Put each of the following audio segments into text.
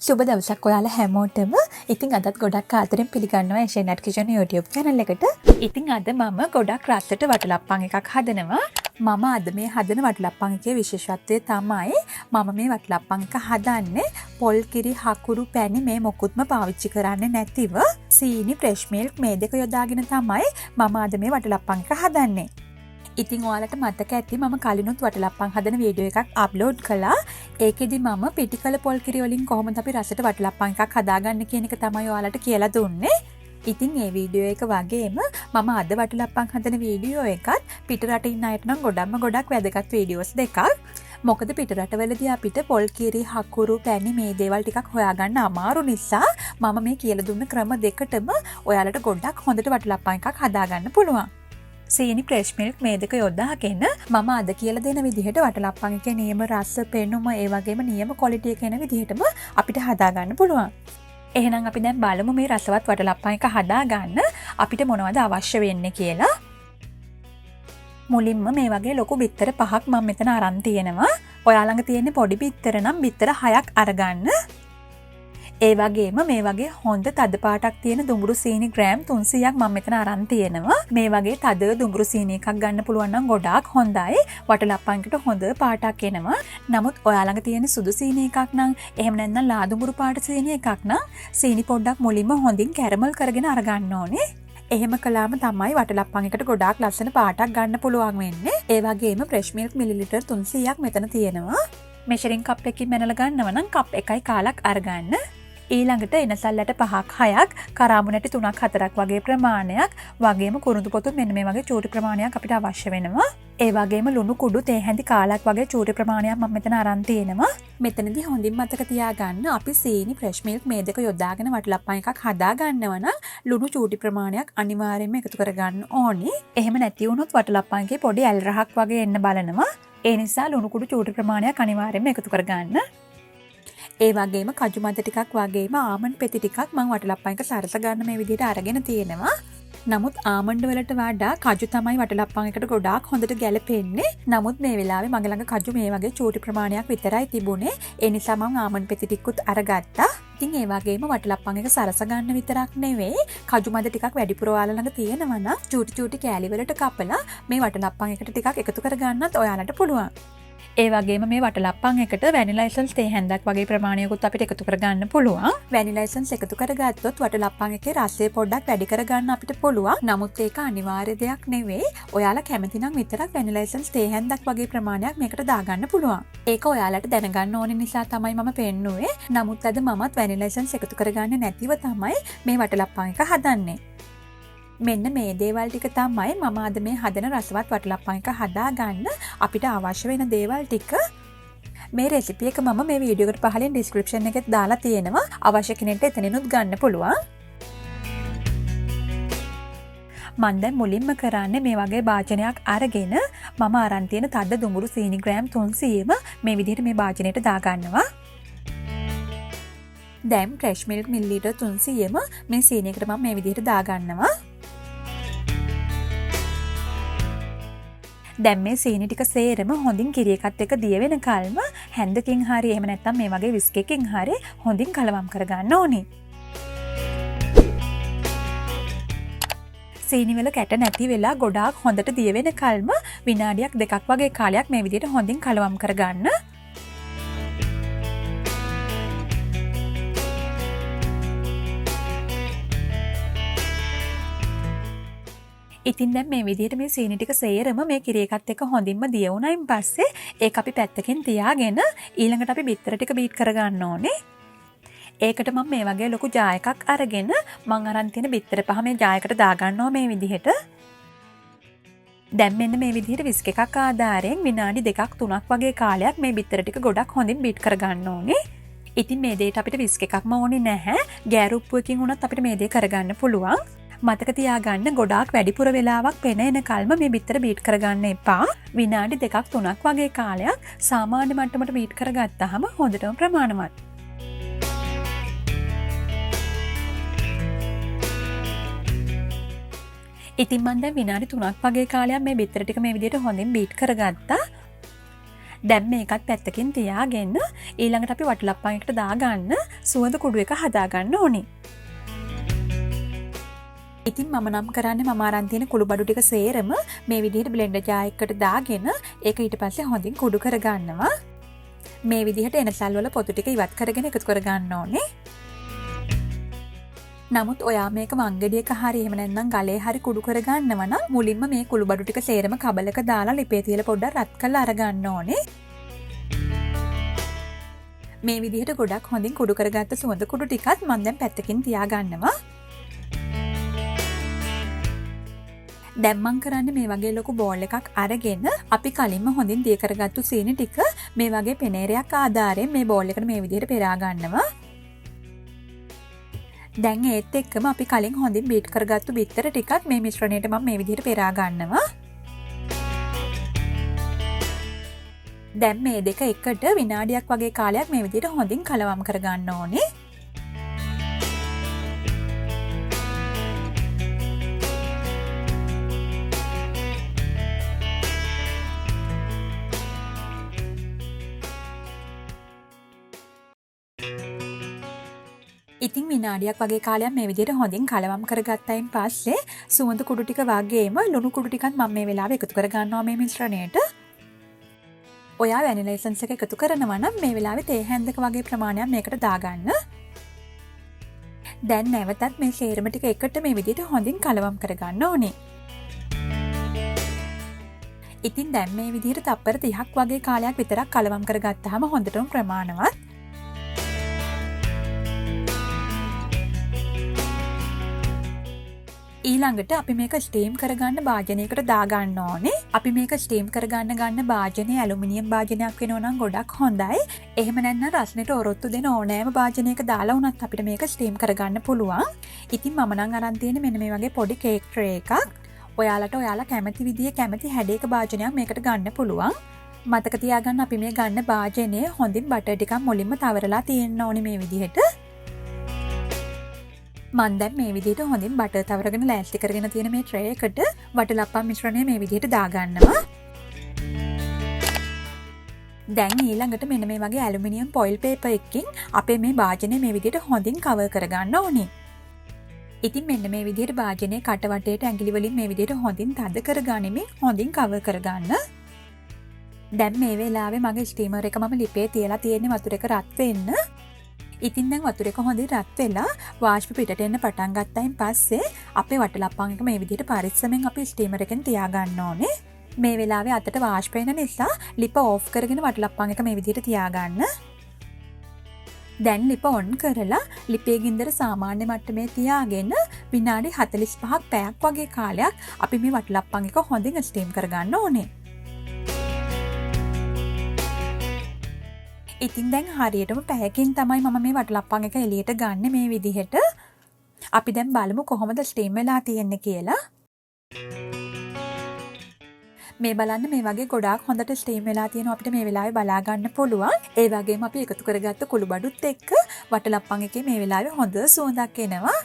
සුබ දවසක් ඔයාලා හැමෝටම. ඉතින් අදත් ගොඩක් ආදරෙන් පිළිගන්නවා ඇෂේනට් කිචන් YouTube channel එකට. ඉතින් අද මම ගොඩක් රසට වටලප්පන් එකක් හදනවා. මම අද මේ හදන වටලප්පන් එකේ විශේෂත්වය තමයි මම මේ වටලප්පන් එක හදන්නේ පොල් කිරි හකුරු පැණි මේ මොකුත්ම පාවිච්චි කරන්නේ නැතිව සීනි ෆ්‍රෙෂ් මිල්ක් මේ දෙක යොදාගෙන තමයි මම අද මේ වටලප්පන් එක හදන්නේ. ඉතින් ඔයාලට මතක ඇති මම කලිනුත් වටලප්පන් හදන වීඩියෝ එකක් අප්ලෝඩ් කළා. ඒකෙදි මම පිටිකල පොල් කිරි වලින් කොහොමද අපි රසට වටලප්පන් එකක් හදාගන්නේ කියන එක තමයි ඔයාලට කියලා දුන්නේ. ඉතින් මේ වීඩියෝ එක වගේම මම අද වටලප්පන් හදන වීඩියෝ එකත් පිටරට ඉන්න අයට නම් ගොඩක් වැදගත් වීඩියෝස් දෙකක්. මොකද පිටරටවලදී අපිට පොල් කිරි හකුරු පැණි මේ දේවල් ටිකක් හොයාගන්න අමාරු නිසා මම මේ කියලා දුන්න ක්‍රම දෙකටම ඔයාලට ගොඩක් හොඳට වටලප්පන් එකක් හදාගන්න පුළුවන්. සීනි ෆ්‍රෙෂ් මිල්ක් මේ දෙක යොදාගෙන මම අද කියලා දෙන විදිහට වටලප්පන් එකේ නියම රස පෙනුම ඒ වගේම නියම ක්වොලිටි එක එන විදිහටම අපිට හදාගන්න පුළුවන්. එහෙනම් අපි දැන් බලමු මේ රසවත් වටලප්පන් එක හදාගන්න අපිට මොනවද අවශ්‍ය වෙන්නේ කියලා. මුලින්ම මේ වගේ ලොකු බිත්තර 5ක් මම මෙතන අරන් තියෙනවා. ඔයා ළඟ තියෙන පොඩි බිත්තර නම් බිත්තර 6ක් අරගන්න. ඒ වගේම මේ වගේ හොඳ තද පාටක් තියෙන දුඹුරු සීනි ග්‍රෑම් 300ක් මම මෙතන අරන් තියෙනවා. මේ වගේ තද දුඹුරු සීනි එකක් ගන්න පුළුවන් නම් ගොඩාක් හොඳයි. වටලප්පන් එකට හොඳ පාටක් එනවා. නමුත් ඔයා ළඟ තියෙන සුදු සීනි එකක් නම් එහෙම නැත්නම් ලා දුඹුරු පාට සීනි එකක් නම් සීනි පොඩ්ඩක් මුලින්ම හොඳින් කැරමල් කරගෙන අරගන්න ඕනේ. එහෙම කළාම තමයි වටලප්පන් එකට ගොඩාක් ලස්සන පාටක් ගන්න පුළුවන් වෙන්නේ. ඒ වගේම ෆ්‍රෙෂ් මිල්ක් මිලිලිටර් 300ක් මෙතන තියෙනවා. මෙෂරින් කප් එකකින් මැනලා ගන්නව නම් කප් එකයි කාලක් අරගන්න. ඊළඟට එනසල්ලට 5ක් 6ක් කරාඹු නැටි 3ක් 4ක් වගේ ප්‍රමාණයක් වගේම කුරුඳු පොතු මෙන්න මේ වගේ චූටි ප්‍රමාණයක් අපිට අවශ්‍ය වෙනවා. ඒ වගේම ලුණු කුඩු තේ හැඳි කාලක් වගේ චූටි ප්‍රමාණයක් මම මෙතන අරන් තියෙනවා. මෙතනදී හොඳින් මතක තියාගන්න අපි සීනි ෆ්‍රෙෂ් මිල්ක් මේ දෙක යොදාගෙන වටලප්පන් එකක් හදා ගන්නව නම් ලුණු චූටි ප්‍රමාණයක් අනිවාර්යයෙන්ම එකතු කරගන්න ඕනේ. එහෙම නැති වුණොත් වටලප්පන් එකේ පොඩි ඇල් රහක් වගේ එන්න බලනවා. ඒ නිසා ලුණු කුඩු චූටි ප්‍රමාණයක් අනිවාර්යයෙන්ම එකතු කරගන්න. ඒ වගේම කජු මත ටිකක් වගේම ආමන්ඩ් පෙති ටිකක් මම වටලප්පන් එක සරස ගන්න මේ විදිහට අරගෙන තියෙනවා. නමුත් ආමන්ඩ් වලට වඩා කජු තමයි වටලප්පන් එකට ගොඩාක් හොඳට ගැලපෙන්නේ. නමුත් මේ වෙලාවේ මගේ ළඟ කජු මේ වගේ චූටි ප්‍රමාණයක් විතරයි තිබුණේ. ඒ නිසා මම ආමන්ඩ් පෙති ටිකකුත් අරගත්තා. ඉතින් ඒ වගේම වටලප්පන් එක සරස ගන්න විතරක් නෙවෙයි කජු මත ටිකක් වැඩිපුර ඔයාලා ළඟ තියෙනවා නම් චූටි කෑලි වලට කපලා මේ වටලප්පන් එකට ටිකක් එකතු කරගන්නත් ඔයාලට පුළුවන්. ඒ වගේම මේ වටලප්පන් එකට වැනිලා එසන්ස් තේ හැන්දක් වගේ ප්‍රමාණයකුත් අපිට එකතු කරගන්න පුළුවන්. වැනිලා එසන්ස් එකතු කරගත්තොත් වටලප්පන් එකේ රසය පොඩ්ඩක් වැඩි කරගන්න අපිට පුළුවන්. නමුත් ඒක අනිවාර්ය දෙයක් නෙවෙයි. ඔයාලා කැමති නම් විතරක් වැනිලා එසන්ස් තේ හැන්දක් වගේ ප්‍රමාණයක් මේකට දාගන්න පුළුවන්. ඒක ඔයාලට දැනගන්න ඕන නිසා තමයි මම පෙන්නුවේ. නමුත් අද මමත් වැනිලා එසන්ස් එකතු කරගන්නේ නැතිව තමයි මේ වටලප්පන් එක හදන්නේ. මෙන්න මේ දේවල් ටික තමයි මම අද මේ හදන රසවත් වටලප්පන් එක හදාගන්න අපිට අවශ්‍ය වෙන දේවල් ටික. මේ රෙසිපි එක මම මේ වීඩියෝ එකට පහලින් ඩිස්ක්‍රිප්ෂන් එකේ දාලා තියෙනවා. අවශ්‍ය කෙනෙක්ට එතනිනුත් ගන්න පුළුවන්. මම දැන් මුලින්ම කරන්නේ මේ වගේ භාජනයක් අරගෙන මම අරන් තියෙන තද දුඹුරු සීනි ග්‍රෑම් 300ම මේ විදිහට මේ භාජනයට දාගන්නවා. දැන් ෆ්‍රෙෂ් මිල්ක් මිලිලිටර් 300ම මේ සීනි එකට මම මේ විදිහට දාගන්නවා. දැන් මේ සීනි ටික සේරම හොඳින් කිරි එකත් එක්ක දිය වෙන කල්ම හැන්දකින් හරි එහෙම නැත්නම් මේ වගේ විස්ක් එකකින් හරි හොඳින් කලවම් කරගන්න ඕනේ. සීනි වල කැට නැති වෙලා ගොඩාක් හොඳට දිය වෙන කල්ම විනාඩියක් දෙකක් වගේ කාලයක් මේ විදිහට හොඳින් කලවම් කරගන්න. ඉතින් දැන් මේ විදිහට මේ සීනි ටික සේරම මේ කිරි එකත් එක්ක හොඳින්ම දිය වුණායින් පස්සේ ඒක අපි පැත්තකින් තියාගෙන ඊළඟට අපි බිත්තර ටික බීට් කරගන්න ඕනේ. ඒකට මම මේ වගේ ලොකු ජා එකක් අරගෙන මම අරන් තියෙන බිත්තර පහ මේ ජා එකට දාගන්නවා මේ විදිහට. දැන් මෙන්න මේ විදිහට විස්ක් එකක් ආධාරයෙන් විනාඩි 2ක් 3ක් වගේ කාලයක් මේ බිත්තර ටික ගොඩක් හොඳින් බීට් කරගන්න ඕනේ. ඉතින් මේ දෙයට අපිට විස්ක් එකක්ම ඕනේ නැහැ. ගෑරුප්පුවකින් උනත් අපිට මේ දේ කරගන්න පුළුවන්. මතක තියාගන්න ගොඩාක් වැඩිපුර වෙලාවක් පෙන එන කල්ම මේ බිත්තර බීට් කරගන්න එපා. විනාඩි 2ක් 3ක් වගේ කාලයක් සාමාන්‍ය මට්ටමට බීට් කරගත්තාම හොඳටම ප්‍රමාණවත්. ඉතින් මම දැන් විනාඩි 3ක් වගේ කාලයක් මේ බිත්තර ටික මේ විදිහට හොඳින් බීට් කරගත්තා. දැන් මේකත් පැත්තකින් තියාගෙන ඊළඟට අපි වටලප්පන් එකට දාගන්න සුවඳ කුඩු එක හදාගන්න ඕනේ. ඉතින් මම නම් කරන්නේ මම අරන් තියෙන කුළු බඩු ටික සේරම මේ විදිහට බ්ලෙන්ඩර් ජාර් එකකට දාගෙන ඒක ඊට පස්සේ හොඳින් කුඩු කරගන්නවා. මේ විදිහට එනසල් වල පොතු ටික ඉවත් කරගෙන එකතු කරගන්න ඕනේ. නමුත් ඔයා මේක වංගෙඩියක හරි එහෙම නැත්නම් ගලේ හරි කුඩු කරගන්නවා නම් මුලින්ම මේ කුළු බඩු ටික සේරම කබලක දාලා ලිපේ තියලා පොඩ්ඩක් රත් කරලා අරගන්න ඕනේ. මේ විදිහට ගොඩක් හොඳින් කුඩු කරගත්ත සුවඳ කුඩු ටිකත් මම දැන් පැත්තකින් තියාගන්නවා. දැන් මම කරන්නේ මේ වගේ ලොකු බෝල් එකක් අරගෙන අපි කලින්ම හොඳින් දිය කරගත්තු සීනි ටික මේ වගේ පෙනේරයක් ආධාරයෙන් මේ බෝල් එකට මේ විදිහට පෙරා ගන්නවා. දැන් ඒත් එක්කම අපි කලින් හොඳින් බීට් කරගත්තු බිත්තර ටිකත් මේ මිශ්‍රණයට මම මේ විදිහට පෙරා ගන්නවා. දැන් මේ දෙක එකට විනාඩියක් වගේ කාලයක් මේ විදිහට හොඳින් කලවම් කරගන්න ඕනේ. ඉතින් විනාඩියක් වගේ කාලයක් මේ විදිහට හොඳින් කලවම් කරගත්තයින් පස්සේ සුවඳ කුඩු ටික වගේම ලුණු කුඩු ටිකත් මම මේ වෙලාවේ එකතු කරගන්නවා මේ මිශ්‍රණයට. ඔයා වැනිලා එසන්ස් එක එකතු කරනවා නම් මේ වෙලාවේ තේ හැන්දක වගේ ප්‍රමාණයක් මේකට දාගන්න. දැන් නැවතත් මේ සේරම ටික එකට මේ විදිහට හොඳින් කලවම් කරගන්න ඕනේ. ඉතින් දැන් මේ විදිහට තප්පර 30ක් වගේ කාලයක් විතරක් කලවම් කරගත්තාම හොඳටම ප්‍රමාණවත්. ඊළඟට අපි මේක ස්ටීම් කරගන්න භාජනයකට දාගන්න ඕනේ. අපි මේක ස්ටීම් කරගන්න භාජනය ඇලුමිනියම් භාජනයක් වෙනවා නම් ගොඩක් හොඳයි. එහෙම නැත්නම් රස්නෙට ඔරොත්තු දෙන ඕනෑම භාජනයක දාලා වුණත් අපිට මේක ස්ටීම් කරගන්න පුළුවන්. ඉතින් මම නම් අරන් තියෙන්නේ මෙන්න මේ වගේ පොඩි කේක් ට්‍රේ එකක්. ඔයාලා කැමති විදිහේ කැමති හැඩයක භාජනයක් මේකට ගන්න පුළුවන්. මතක තියාගන්න අපි මේ ගන්න භාජනය හොඳින් බටර් ටිකක් මුලින්ම තවරලා තියෙන්න ඕනේ මේ විදිහට. මම දැන් මේ විදිහට හොඳින් බටර් තවරගෙන ලෑස්ති කරගෙන තියෙන මේ ට්‍රේ එකට වටලප්පන් මිශ්‍රණය මේ විදිහට දාගන්නවා. දැන් ඊළඟට මෙන්න මේ වගේ ඇලුමිනියම් ෆොයිල් පේපර් එකකින් අපේ මේ භාජනය මේ විදිහට හොඳින් කවර් කරගන්න ඕනේ. ඉතින් මෙන්න මේ විදිහට භාජනයේ කට වටේට ඇඟිලි වලින් මේ විදිහට හොඳින් තද කරගනිමින් හොඳින් කවර් කරගන්න. දැන් මේ වෙලාවේ මගේ ස්ටීමර් එක මම ලිපේ තියලා තියෙන්නේ වතුර එක රත් වෙන්න. ඉතින් දැන් වතුර එක හොඳින් රත් වෙලා වාෂ්ප පිටට එන්න පටන් ගත්තයින් පස්සේ අපේ වටලප්පන් එක මේ විදිහට පරිස්සමෙන් අපි ස්ටීමර් එකෙන් තියාගන්න ඕනේ. මේ වෙලාවේ අතට වාෂ්ප වෙන නිසා ලිප ඕෆ් කරගෙන වටලප්පන් එක මේ විදිහට තියාගන්න. දැන් ලිප ඔන් කරලා ලිපේ ගින්දර සාමාන්‍ය මට්ටමේ තියාගෙන විනාඩි 45ක් පැයක් වගේ කාලයක් අපි මේ වටලප්පන් එක හොඳින් ස්ටීම් කරගන්න ඕනේ. ඉතින් දැන් හරියටම පැයකින් තමයි මම මේ වටලප්පන් එක එළියට ගන්න මේ විදිහට. අපි දැන් බලමු කොහොමද ස්ටීම් වෙලා තියෙන්නේ කියලා. මේ බලන්න මේ වගේ ගොඩාක් හොඳට ස්ටීම් වෙලා තියෙනවා අපිට මේ වෙලාවේ බලා ගන්න පුළුවන්. ඒ වගේම අපි එකතු කරගත්ත කුළු බඩුත් එක්ක වටලප්පන් එකේ මේ වෙලාවේ හොඳ සුවඳක් එනවා.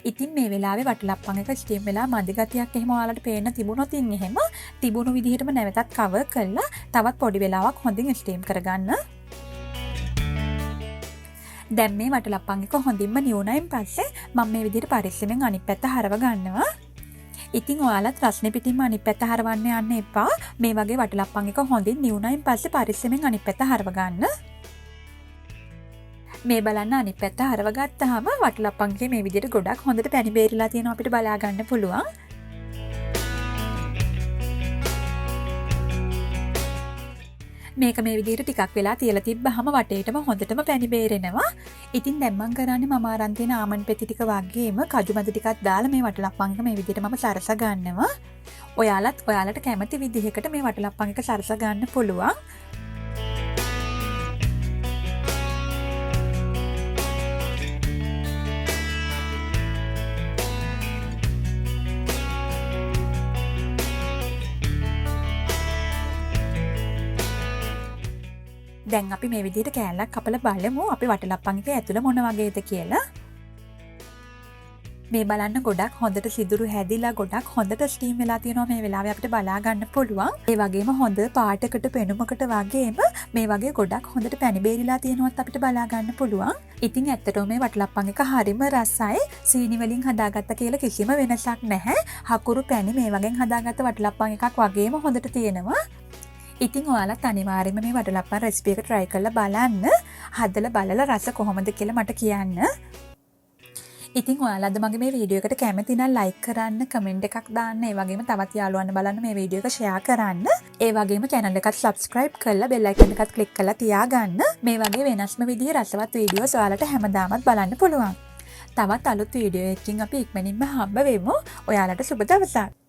ඉතින් මේ වෙලාවේ වටලප්පන් එක ස්ටීම් වෙලා මදි ගතියක් එහෙම ඔයාලට පේන්න තිබුණොත් එහෙම තිබුණු විදිහටම නැවතත් කවර් කරලා තවත් පොඩි වෙලාවක් හොඳින් ස්ටීම් කරගන්න. දැන් මේ වටලප්පන් එක හොඳින්ම නිවුණයින් පස්සේ මම මේ විදිහට පරිස්සමෙන් අනිත් පැත්ත හරව ගන්නවා. ඉතින් ඔයාලත් රස්නේ පිටින්ම අනිත් පැත්ත හරවන්න යන්න එපා. මේ වගේ වටලප්පන් එක හොඳින් නිවුණයින් පස්සේ පරිස්සමෙන් අනිත් පැත්ත හරව ගන්න. මේ බලන්න අනිත් පැත්ත හරව ගත්තාම වටලප්පන් එකේ මේ විදිහට ගොඩක් හොඳට පැණි බේරිලා තියෙනවා අපිට බලා ගන්න පුළුවන්. මේක මේ විදිහට ටිකක් වෙලා තියලා තිබ්බහම වටේටම හොඳටම පැණි බේරෙනවා. ඉතින් දැන් මම කරන්නේ මම අරන් තියෙන ආමන්ඩ් පෙති ටික වගේම කජු මැද ටිකක් දාලා මේ වටලප්පන් එක මේ විදිහට මම සරස ගන්නවා. ඔයාලට කැමති විදිහකට මේ වටලප්පන් එක සරස ගන්න පුළුවන්. දැන් අපි මේ විදිහට කෑල්ලක් කපලා බලමු අපි වටලප්පන් එකේ ඇතුළ මොන වගේද කියලා. මේ බලන්න ගොඩක් හොඳට සිදුරු හැදිලා ගොඩක් හොඳට ස්ටීම් වෙලා තියෙනවා මේ වෙලාවේ අපිට බලා ගන්න පුළුවන්. ඒ වගේම හොඳ පාටකට පෙනුමකට වගේම මේ වගේ ගොඩක් හොඳට පැණි බේරිලා තියෙනවත් අපිට බලා ගන්න පුළුවන්. ඉතින් ඇත්තටම මේ වටලප්පන් එක හරිම රසයි. සීනි වලින් හදාගත්ත කියලා කිසිම වෙනසක් නැහැ. හකුරු පැණි මේ වගේ හදාගත්ත වටලප්පන් එකක් වගේම හොඳට තියෙනවා. ඉතින් ඔයාලත් අනිවාර්යයෙන්ම මේ වටලප්පන් රෙසිපි එක try කරලා බලන්න. හදලා බලලා රස කොහොමද කියලා මට කියන්න. ඉතින් ඔයාලද මගේ මේ වීඩියෝ එකට කැමති නම් like කරන්න, comment එකක් දාන්න, ඒ වගේම තවත් යාළුවන්ට බලන්න මේ වීඩියෝ එක share කරන්න. ඒ වගේම channel එකට subscribe කරලා bell icon එකත් click කරලා තියාගන්න. මේ වගේ වෙනස්ම විදිහේ රසවත් වීඩියෝස් ඔයාලට හැමදාමත් බලන්න පුළුවන්. තවත් අලුත් වීඩියෝ එකකින් අපි ඉක්මනින්ම හම්බ වෙමු. ඔයාලට සුබ දවසක්.